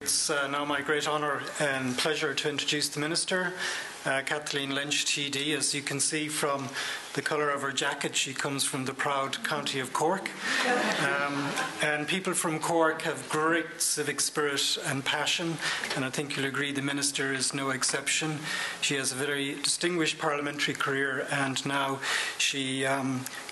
It's now my great honour and pleasure to introduce the Minister, Kathleen Lynch, TD. As you can see from the colour of her jacket, she comes from the proud county of Cork. And people from Cork have great civic spirit and passion, and I think you'll agree the Minister is no exception. She has a very distinguished parliamentary career, and now she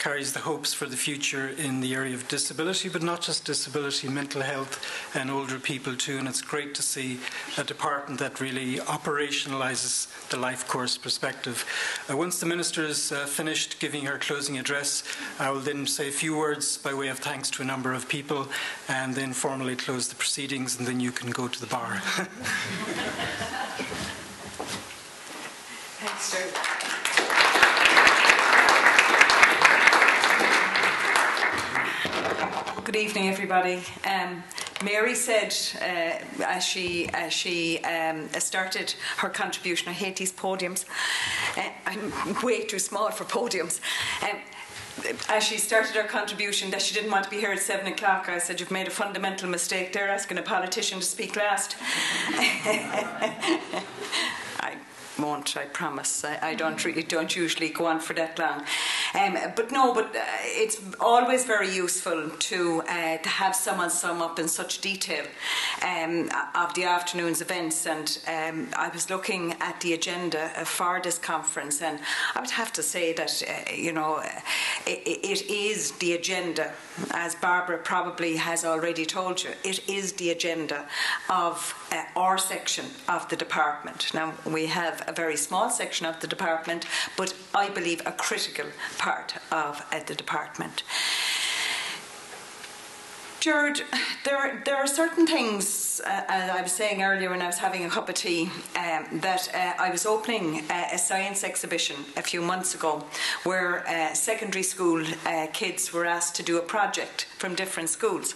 carries the hopes for the future in the area of disability, but not just disability, mental health and older people too. And it's great to see a department that really operationalises the life course perspective. Once the Minister is finished giving her closing address, I will then say a few words by way of thanks to a number of people and then formally close the proceedings, and then you can go to the bar. Thanks, Stuart. Good evening, everybody. Mary said, as she started her contribution, I hate these podiums. I'm way too small for podiums. As she started her contribution, that she didn't want to be here at 7 o'clock. I said, you've made a fundamental mistake there, asking a politician to speak last. I won't, I promise. I don't usually go on for that long. But it's always very useful to have someone sum up in such detail of the afternoon's events. And I was looking at the agenda for this conference, and I would have to say that it is the agenda, as Barbara probably has already told you. It is the agenda of our section of the department. Now, we have a very small section of the department, but I believe a critical part of the department. Gerard, there are certain things, as I was saying earlier when I was having a cup of tea, that I was opening a science exhibition a few months ago where secondary school kids were asked to do a project from different schools.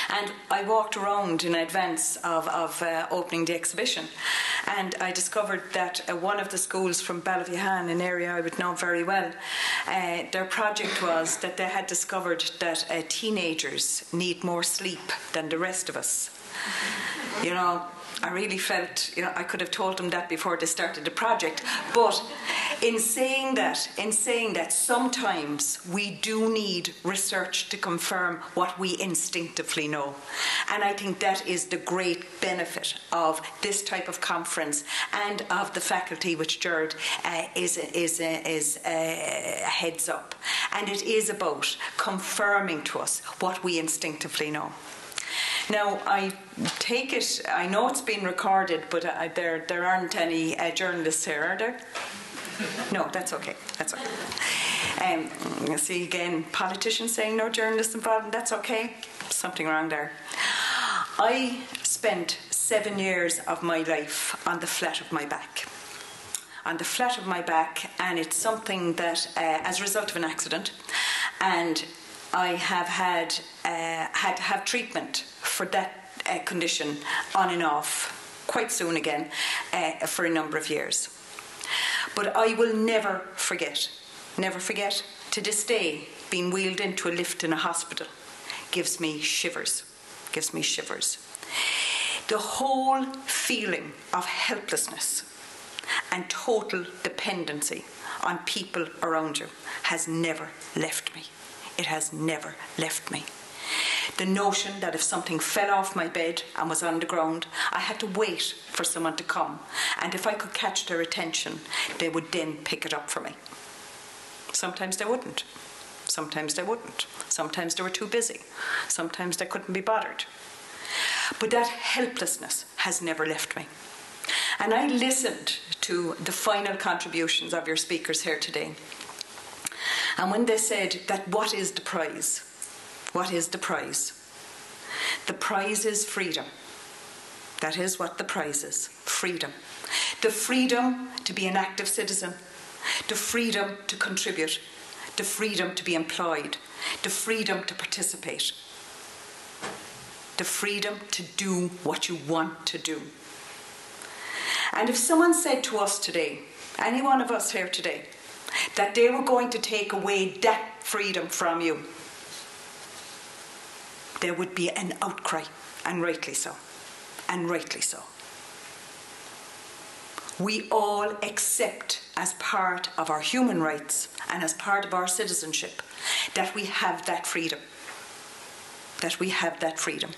And I walked around in advance of opening the exhibition, and I discovered that one of the schools from Ballyvihan, an area I would know very well, their project was that they had discovered that teenagers need more sleep than the rest of us. You know, I really felt, I could have told them that before they started the project. But in saying that, sometimes we do need research to confirm what we instinctively know. And I think that is the great benefit of this type of conference and of the faculty which Gerard is heads up. And it is about confirming to us what we instinctively know. Now, I take it, I know it's been recorded, but there aren't any journalists here, are there? No, that's okay. That's okay. See again, politicians saying no journalists involved, and that's okay. Something wrong there. I spent 7 years of my life on the flat of my back. On the flat of my back, and it's something that, as a result of an accident, and I have had to have treatment for that condition on and off quite soon again for a number of years. But I will never forget to this day, being wheeled into a lift in a hospital gives me shivers. The whole feeling of helplessness and total dependency on people around you has never left me. It has never left me. The notion that if something fell off my bed and was on the ground, I had to wait for someone to come, and if I could catch their attention, they would then pick it up for me. Sometimes they wouldn't. Sometimes they wouldn't. Sometimes they were too busy. Sometimes they couldn't be bothered. But that helplessness has never left me. And I listened to the final contributions of your speakers here today. And when they said that what is the prize? What is the prize? The prize is freedom. That is what the prize is. Freedom. The freedom to be an active citizen. The freedom to contribute. The freedom to be employed. The freedom to participate. The freedom to do what you want to do. And if someone said to us today, any one of us here today, that they were going to take away that freedom from you, there would be an outcry, and rightly so. and rightly so. We all accept as part of our human rights and as part of our citizenship that we have that freedom. That we have that freedom.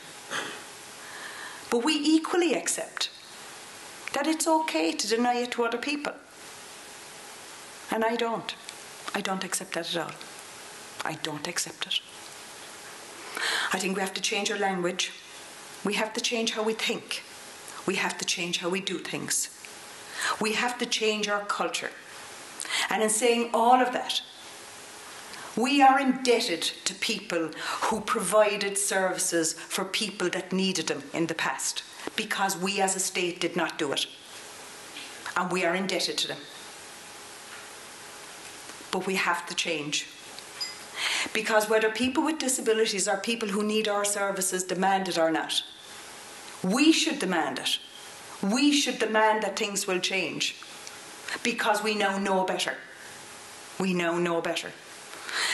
But we equally accept that it's okay to deny it to other people. And I don't. I don't accept that at all. I don't accept it. I think we have to change our language. We have to change how we think. We have to change how we do things. We have to change our culture. And in saying all of that, we are indebted to people who provided services for people that needed them in the past, because we as a state did not do it. And we are indebted to them. But we have to change. Because whether people with disabilities or people who need our services demand it or not, we should demand it. We should demand that things will change, because we now know better. We now know better.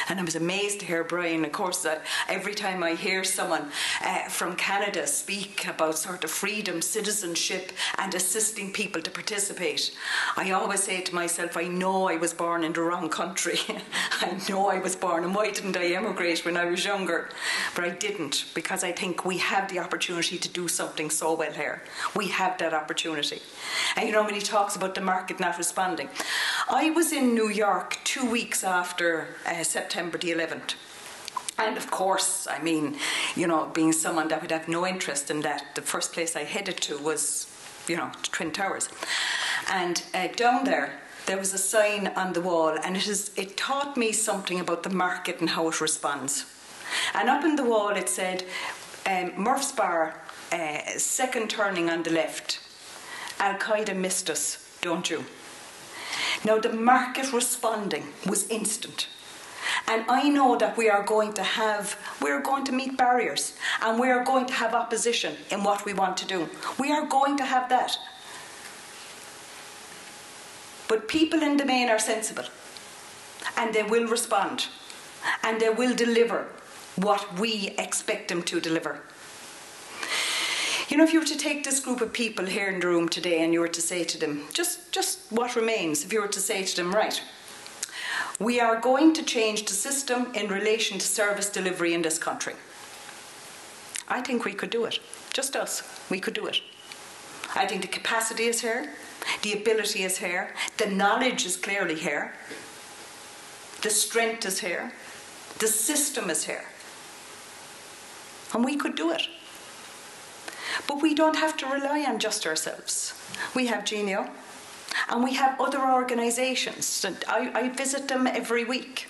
And I was amazed to hear Brian, of course, that every time I hear someone from Canada speak about sort of freedom, citizenship and assisting people to participate, I always say to myself, I know I was born in the wrong country. I know I was born, and why didn't I emigrate when I was younger? But I didn't, because I think we have the opportunity to do something so well here. We have that opportunity. And you know, when he talks about the market not responding, I was in New York 2 weeks after September the 11th. And of course, I mean, you know, being someone that would have no interest in that, the first place I headed to was, you know, the Twin Towers. And down there was a sign on the wall, and it taught me something about the market and how it responds. And up in the wall it said, Murph's Bar, second turning on the left. Al-Qaeda missed us, don't you? Now the market responding was instant. And I know that we are going to meet barriers, and we are going to have opposition in what we want to do. We are going to have that. But people in the main are sensible, and they will respond, and they will deliver what we expect them to deliver. You know, if you were to take this group of people here in the room today and you were to say to them, just what remains, if you were to say to them, right, we are going to change the system in relation to service delivery in this country. I think we could do it. Just us. We could do it. I think the capacity is here. The ability is here. The knowledge is clearly here. The strength is here. The system is here. And we could do it. But we don't have to rely on just ourselves. We have Genio. And we have other organisations. I visit them every week.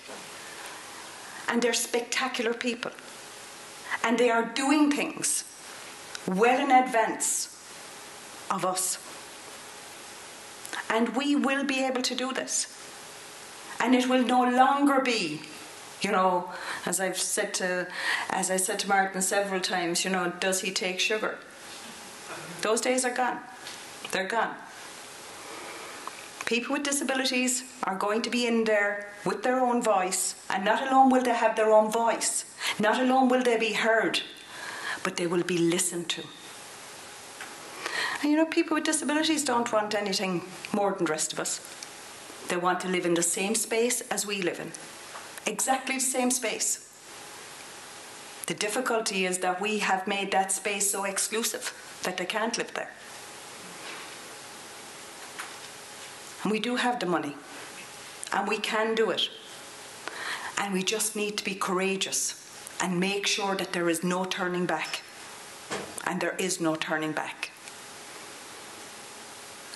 And they're spectacular people. And they are doing things well in advance of us. And we will be able to do this. And it will no longer be, you know, as I said to Martin several times, you know, does he take sugar? Those days are gone. They're gone. People with disabilities are going to be in there with their own voice, and not alone will they have their own voice, not alone will they be heard, but they will be listened to. And you know, people with disabilities don't want anything more than the rest of us. They want to live in the same space as we live in. Exactly the same space. The difficulty is that we have made that space so exclusive that they can't live there. And we do have the money, and we can do it. And we just need to be courageous and make sure that there is no turning back. And there is no turning back.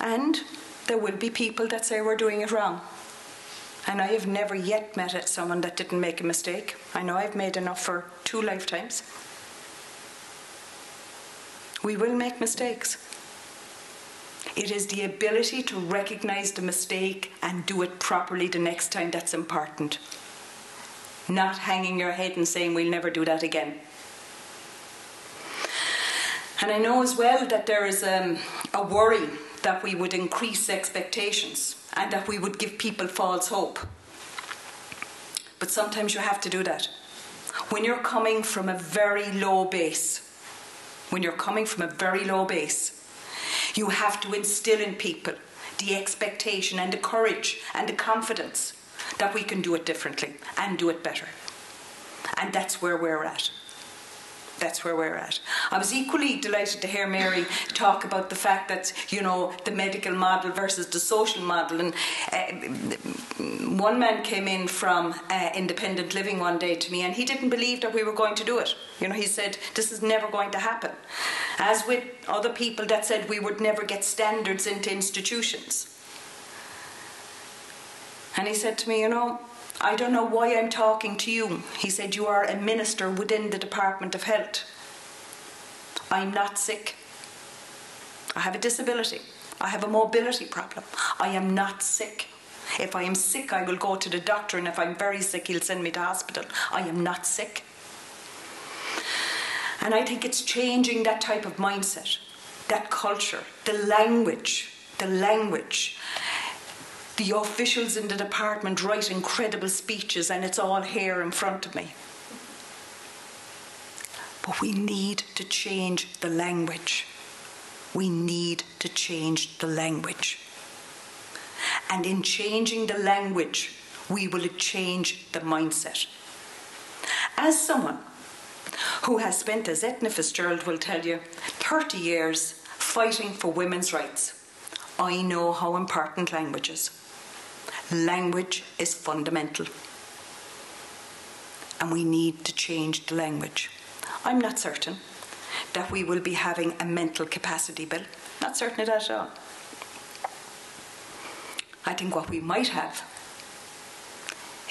And there will be people that say we're doing it wrong. And I have never yet met someone that didn't make a mistake. I know I've made enough for 2 lifetimes. We will make mistakes. It is the ability to recognise the mistake and do it properly the next time that's important. Not hanging your head and saying we'll never do that again. And I know as well that there is a worry that we would increase expectations and that we would give people false hope. But sometimes you have to do that. When you're coming from a very low base, when you're coming from a very low base. You have to instill in people the expectation and the courage and the confidence that we can do it differently and do it better. And that's where we're at. That's where we're at. I was equally delighted to hear Mary talk about the fact that, you know, the medical model versus the social model. And one man came in from independent living one day to me, and he didn't believe that we were going to do it. You know, he said, this is never going to happen. As with other people that said we would never get standards into institutions. And he said to me, you know, I don't know why I'm talking to you. He said, you are a minister within the Department of Health. I'm not sick. I have a disability. I have a mobility problem. I am not sick. If I am sick, I will go to the doctor, and if I'm very sick, he'll send me to hospital. I am not sick. And I think it's changing that type of mindset, that culture, the language. The officials in the department write incredible speeches, and it's all here in front of me. But we need to change the language. We need to change the language. And in changing the language, we will change the mindset. As someone who has spent, as Etna Fitzgerald will tell you, 30 years fighting for women's rights, I know how important language is. Language is fundamental. And we need to change the language. I'm not certain that we will be having a mental capacity bill. Not certain of that at all. I think what we might have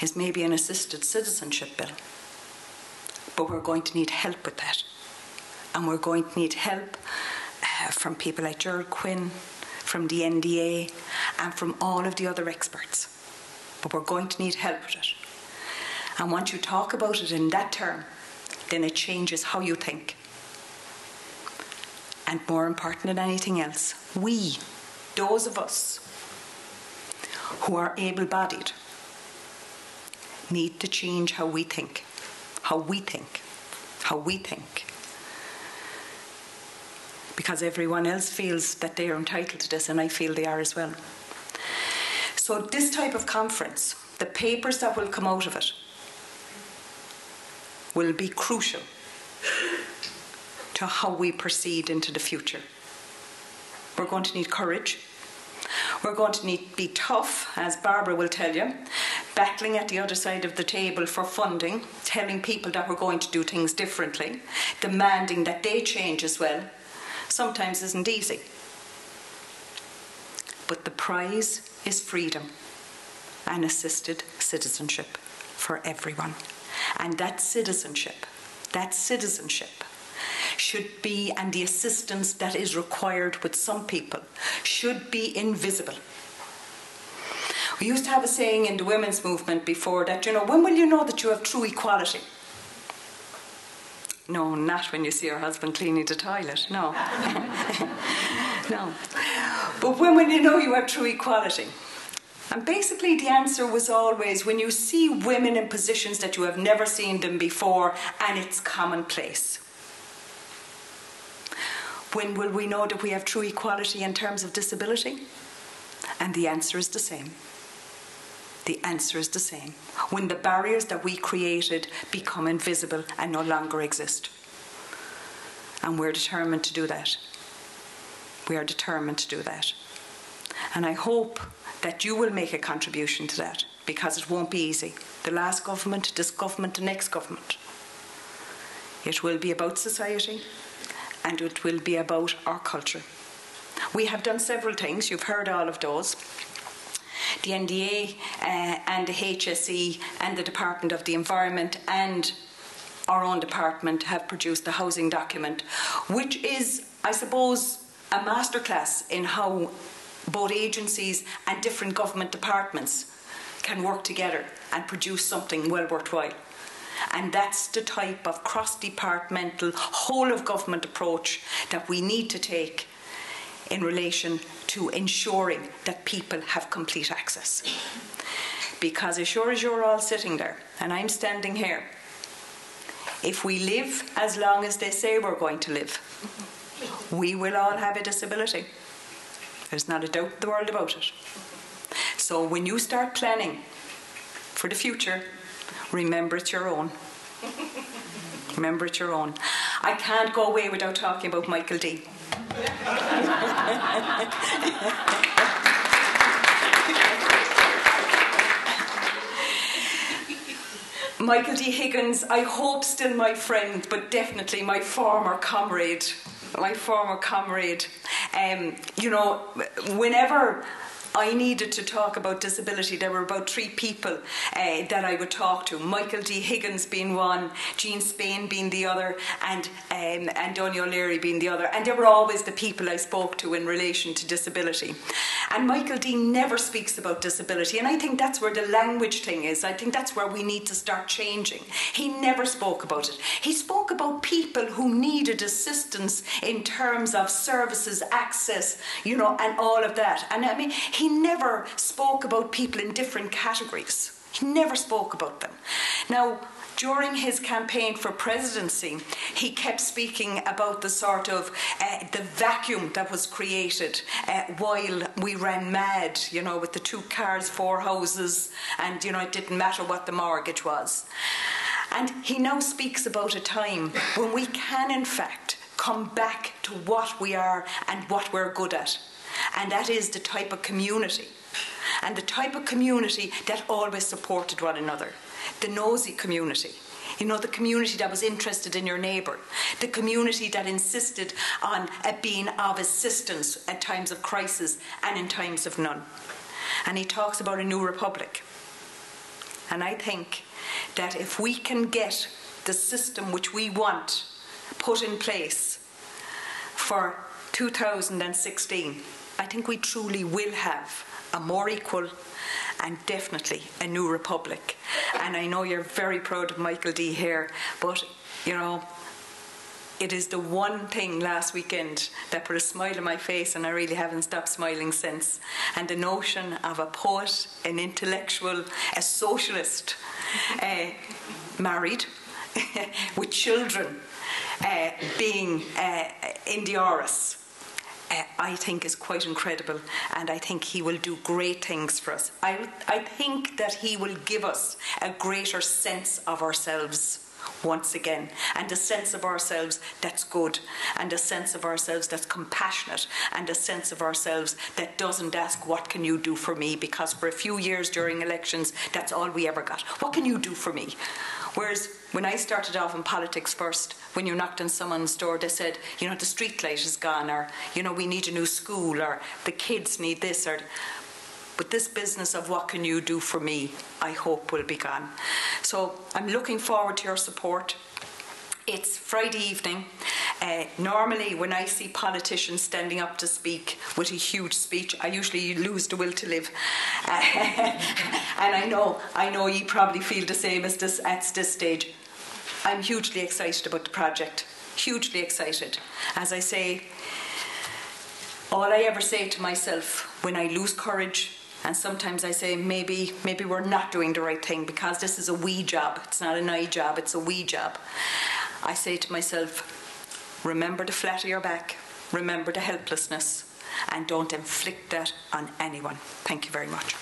is maybe an assisted citizenship bill. But we're going to need help with that. And we're going to need help from people like Gerald Quinn, from the NDA, and from all of the other experts. But we're going to need help with it. And once you talk about it in that term, then it changes how you think. And more important than anything else, we, those of us who are able-bodied, need to change how we think. How we think. Because everyone else feels that they are entitled to this, and I feel they are as well. So this type of conference, the papers that will come out of it, will be crucial to how we proceed into the future. We're going to need courage. We're going to need to be tough, as Barbara will tell you, battling at the other side of the table for funding, telling people that we're going to do things differently, demanding that they change as well. Sometimes isn't easy. But the prize is freedom and assisted citizenship for everyone. And that citizenship should be, and the assistance that is required with some people, should be invisible. We used to have a saying in the women's movement before that, you know, when will you know that you have true equality? No, not when you see your husband cleaning the toilet, no. No. But when will you know you have true equality? And basically the answer was always when you see women in positions that you have never seen them before and it's commonplace. When will we know that we have true equality in terms of disability? And the answer is the same. The answer is the same. When the barriers that we created become invisible and no longer exist. And we're determined to do that. We are determined to do that. And I hope that you will make a contribution to that, because it won't be easy. The last government, this government, the next government. It will be about society, and it will be about our culture. We have done several things. You've heard all of those. The NDA and the HSE and the Department of the Environment and our own department have produced a housing document, which is, I suppose, a masterclass in how both agencies and different government departments can work together and produce something well worthwhile. And that's the type of cross-departmental, whole-of-government approach that we need to take in relation to ensuring that people have complete access. Because as sure as you're all sitting there, and I'm standing here, if we live as long as they say we're going to live, we will all have a disability. There's not a doubt in the world about it. So when you start planning for the future, remember it's your own. Remember it's your own. I can't go away without talking about Michael D. Michael D. Higgins, I hope still my friend, but definitely my former comrade. My former comrade. You know, whenever I needed to talk about disability, there were about 3 people that I would talk to. Michael D. Higgins being one, Jean Spain being the other, and Donny O'Leary being the other. And they were always the people I spoke to in relation to disability. And Michael D. never speaks about disability, and I think that's where the language thing is. I think that's where we need to start changing. He never spoke about it. He spoke about people who needed assistance in terms of services, access, you know, and all of that. And I mean, he never spoke about people in different categories. He never spoke about them. Now, during his campaign for presidency, he kept speaking about the sort of the vacuum that was created while we ran mad, you know, with the 2 cars, 4 houses, and, you know, it didn't matter what the mortgage was. And he now speaks about a time when we can, in fact, come back to what we are and what we're good at. And that is the type of community. And the type of community that always supported one another. The nosy community. You know, the community that was interested in your neighbour. The community that insisted on being of assistance at times of crisis and in times of none. And he talks about a new republic. And I think that if we can get the system which we want put in place for 2016, I think we truly will have a more equal and definitely a new republic. And I know you're very proud of Michael D. here, but, you know, it is the one thing last weekend that put a smile on my face, and I really haven't stopped smiling since. And the notion of a poet, an intellectual, a socialist, married, with children, being in the Oris, I think is quite incredible, and I think he will do great things for us. I think that he will give us a greater sense of ourselves once again, and a sense of ourselves that's good, and a sense of ourselves that's compassionate, and a sense of ourselves that doesn't ask, what can you do for me? Because for a few years during elections, that's all we ever got. What can you do for me? Whereas when I started off in politics first, when you knocked on someone's door, they said, you know, the street light is gone, or, you know, we need a new school, or the kids need this, or... But this business of what can you do for me, I hope will be gone. So I'm looking forward to your support. It's Friday evening. Normally when I see politicians standing up to speak with a huge speech, I usually lose the will to live. And I know you probably feel the same as this at this stage. I'm hugely excited about the project. Hugely excited. As I say, all I ever say to myself when I lose courage, and sometimes I say, maybe we're not doing the right thing because this is a we job. It's not an I job, it's a we job. I say to myself, remember the flat of your back, remember the helplessness, and don't inflict that on anyone. Thank you very much.